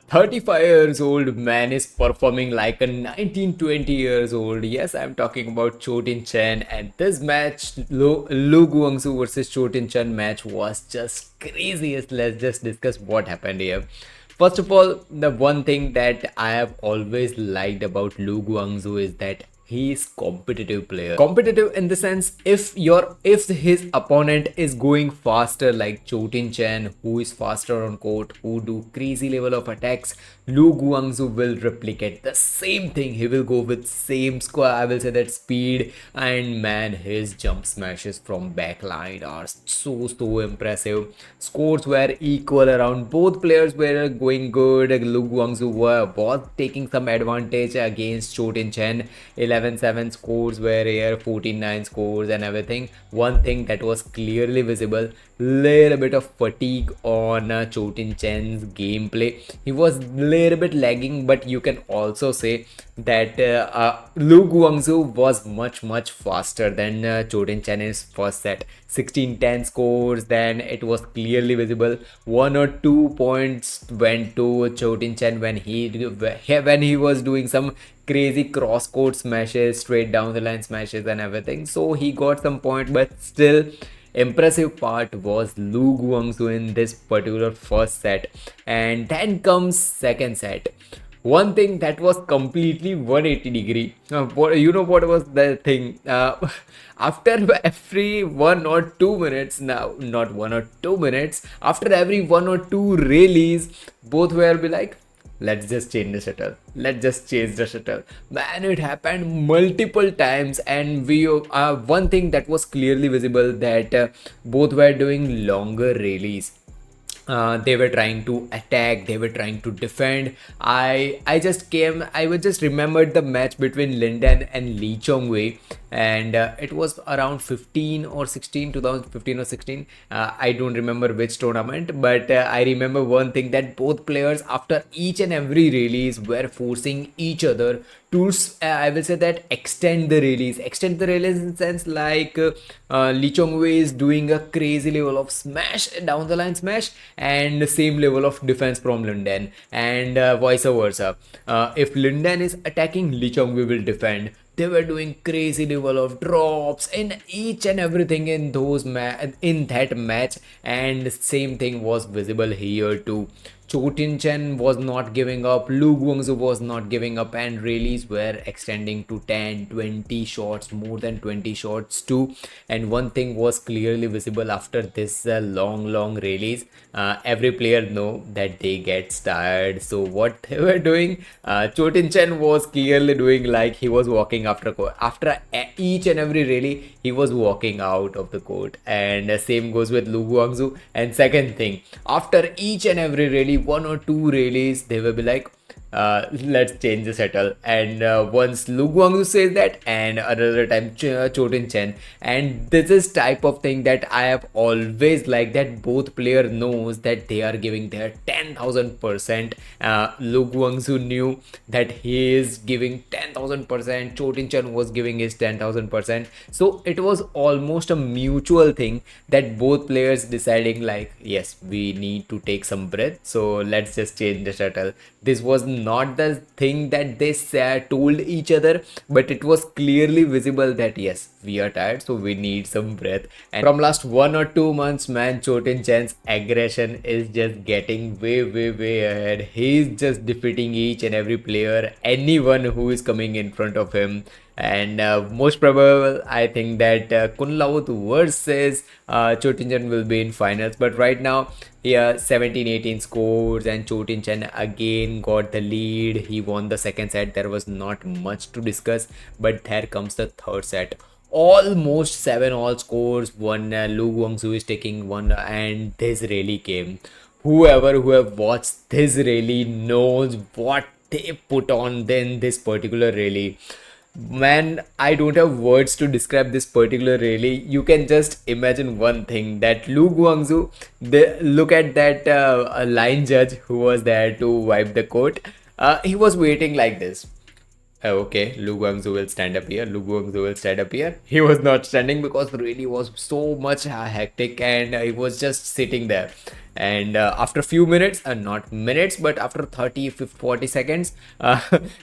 35 years old man is performing like a 19-20 years old. Yes, I'm talking about Chou Tien Chen, and this match, Lu Guangzu versus Chou Tien Chen match was just craziest. Let's just discuss what happened here. First of all, the one thing that I have always liked about Lu Guangzu is that he is competitive player. Competitive in the sense, if his opponent is going faster like Chou Tien Chen, who is faster on court, who do crazy level of attacks, Lu Guangzu will replicate the same thing. He will go with same square, I will say that speed, and man, his jump smashes from backline are so impressive. Scores were equal around, both players were going good. Lu Guangzu was taking some advantage against Chou Tien Chen. 11-7 scores were here, 14-9 scores and everything. One thing that was clearly visible, little bit of fatigue on Chou Tien Chen's gameplay. He was little bit lagging, but you can also say that Lu Guangzu was much faster than Chou Tien Chen in his first set. 16-10 scores, then it was clearly visible. 1 or 2 points went to Chou Tien Chen when he was doing some crazy cross court smashes, straight down the line smashes and everything. So he got some point, but still impressive part was Lu Guangzu in this particular first set. And then comes second set. One thing that was completely 180-degree. You know what was the thing? After every 1 or 2 minutes, now not 1 or 2 minutes, after every 1 or 2 rallies, both will be like, let's just change the shuttle. Let's just change the shuttle. Man, it happened multiple times, and one thing that was clearly visible that both were doing longer rallies. They were trying to attack, they were trying to defend. I was just remembered the match between Linden and Lee Chong Wei, and it was around 15 or 16, 2015 or 16. I don't remember which tournament, but I remember one thing, that both players after each and every release were forcing each other to I will say that extend the release in sense like Lee Chong Wei is doing a crazy level of smash, down the line smash, and the same level of defense from Linden, and vice versa. If Linden is attacking, Lee Chong Wei will defend. They were doing crazy level of drops in each and everything in in that match, and same thing was visible here too. Chou Tien Chen was not giving up, Lu Guangzu was not giving up, and rallies were extending to 10, 20 shots, more than 20 shots too. And one thing was clearly visible after this long rallies. Every player know that they get tired. So what they were doing, Chou Tien Chen was clearly doing like he was walking after each and every rally, he was walking out of the court. And same goes with Lu Guangzu. And second thing, after each and every rally, 1 or 2 rallies, they will be like, let's change the settle. And once Lu Guangzu says that, and another time Chou Tien Chen. And this is type of thing that I have always liked, that both player knows that they are giving their 10,000%. Lu Guangzu knew that he is giving 10,000%. Chou Tien Chen was giving his 10,000%. So it was almost a mutual thing, that both players deciding like, yes, we need to take some breath, so let's just change the shuttle. This was not the thing that they told each other, but it was clearly visible that yes, we are tired, so we need some breath. And from last 1 or 2 months, man, Chou Tien Chen's aggression is just getting way ahead. He's just defeating each and every player, anyone who is coming in front of him. And most probable, I think that Kun Laut versus Chou Tien Chen will be in finals. But right now, yeah, 17-18 scores, and Chou Tien Chen again got the lead. He won the second set. There was not much to discuss, but there comes the third set. Almost 7-all scores. One Lu Guangzu is taking one, and this really came. Whoever who have watched this rally knows what they put on in this particular rally. Man, I don't have words to describe this particular rally. You can just imagine one thing, that Lu Guangzu, look at that line judge who was there to wipe the court. He was waiting like this. Okay, Lu Guangzhou will stand up here. Lu Guangzhou will stand up here. He was not standing because really was so much hectic, and he was just sitting there. And after a few minutes, not minutes, but after 30, 50, 40 seconds,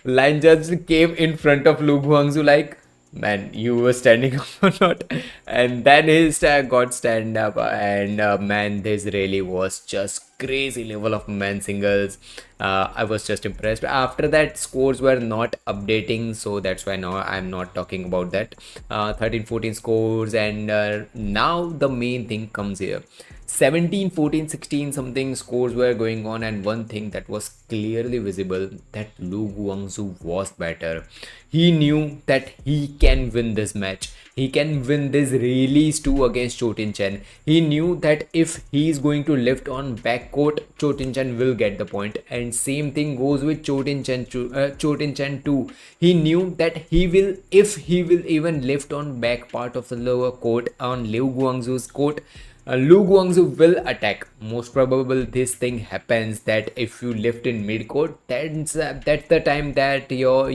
line judge came in front of Lu Guangzhou like, man, you were standing up or not? And then his got stand up, and man, this really was just crazy level of men singles. I was just impressed. After that, scores were not updating, so that's why now I'm not talking about that. 13, 14 scores, and now the main thing comes here. 17, 14, 16 something scores were going on, and one thing that was clearly visible, that Lu Guangzhou was better. He knew that he can win this match. He can win this release 2 against Chou Tien Chen. He knew that if he is going to lift on backcourt, Chou Tien Chen will get the point. And same thing goes with Chou Tien Chen, Chou Tien Chen too. He knew that he will, if he will even lift on back part of the lower court on Liu Guangzhu's court, Lu Guangzhu will attack. Most probable this thing happens that if you lift in mid court, that's the time that your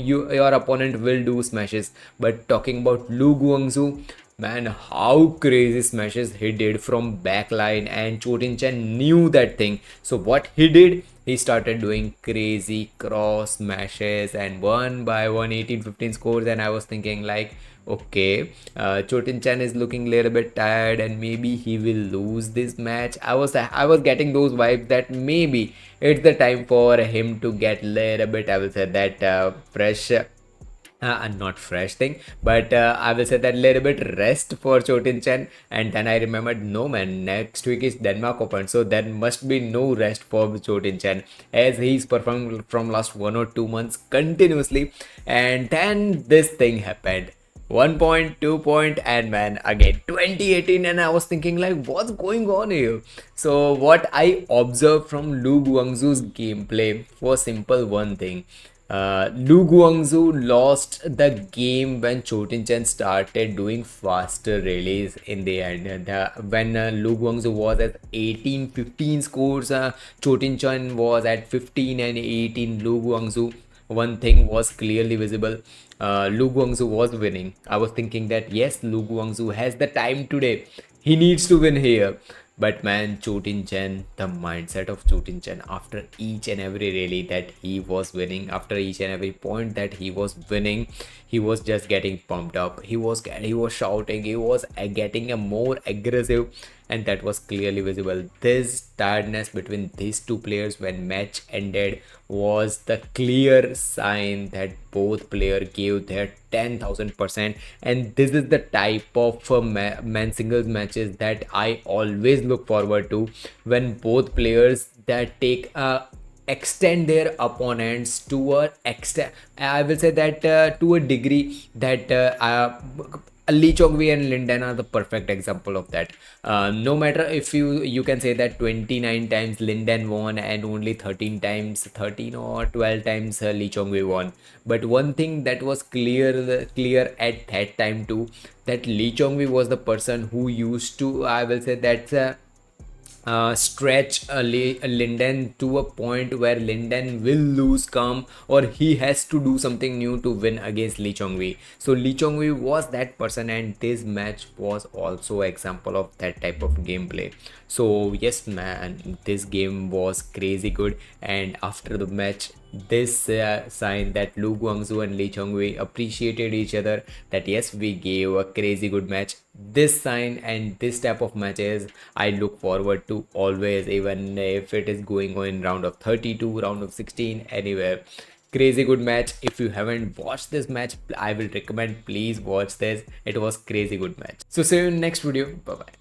opponent will do smashes. But talking about Lu Guangzhu, man, how crazy smashes he did from backline, and Chou Tien Chen knew that thing. So what he did, he started doing crazy cross smashes, and one by one 18, 15 scores, and I was thinking like, okay, Chou Tien Chen is looking a little bit tired, and maybe he will lose this match. I was getting those vibes that maybe it's the time for him to get a little bit, I will say that fresh. Not fresh thing, but I will say that little bit rest for Chou Tien Chen. And then I remembered, no man, next week is Denmark Open, so there must be no rest for Chou Tien Chen, as he's performed from last 1 or 2 months continuously. And then this thing happened. 1 point, 2 point, and man, again 2018, and I was thinking like, what's going on here? So what I observed from Lu Guangzhu's gameplay was simple one thing. Lu Guangzhu lost the game when Chou Tien Chen started doing faster rallies in the end. When Lu Guangzhu was at 18, 15 scores, Chou Tien Chen was at 15 and 18. Lu Guangzhu, one thing was clearly visible. Lu Guangzhu was winning. I was thinking that yes, Lu Guangzhu has the time today. He needs to win here. But man, Chou Tien Chen, the mindset of Chou Tien Chen after each and every rally that he was winning, after each and every point that he was winning, he was just getting pumped up. He was shouting. He was getting a more aggressive, and that was clearly visible. This tiredness between these two players when match ended was the clear sign that both players gave their 10,000%. And this is the type of men singles matches that I always look forward to, when both players that take extend their opponents to a extent, I will say that to a degree that Lee Chong-wei and Linden are the perfect example of that. No matter if you can say that 29 times Linden won and only 13 times, 13 or 12 times Lee Chong-wei won. But one thing that was clear at that time too, that Lee Chong-wei was the person who used to, I will say that stretch Linden to a point where Linden will lose calm, or he has to do something new to win against Lee Chong-wei. So Lee Chong-wei was that person, and this match was also example of that type of gameplay. So yes man, this game was crazy good. And after the match, this sign that Lu Guangzhu and Lee Chong-wei appreciated each other, that yes, we gave a crazy good match. This sign and this type of matches I look forward to always, even if it is going on in round of 32, round of 16, anywhere. Crazy good match. If you haven't watched this match, I will recommend, please watch this. It was crazy good match. So see you in next video. Bye bye.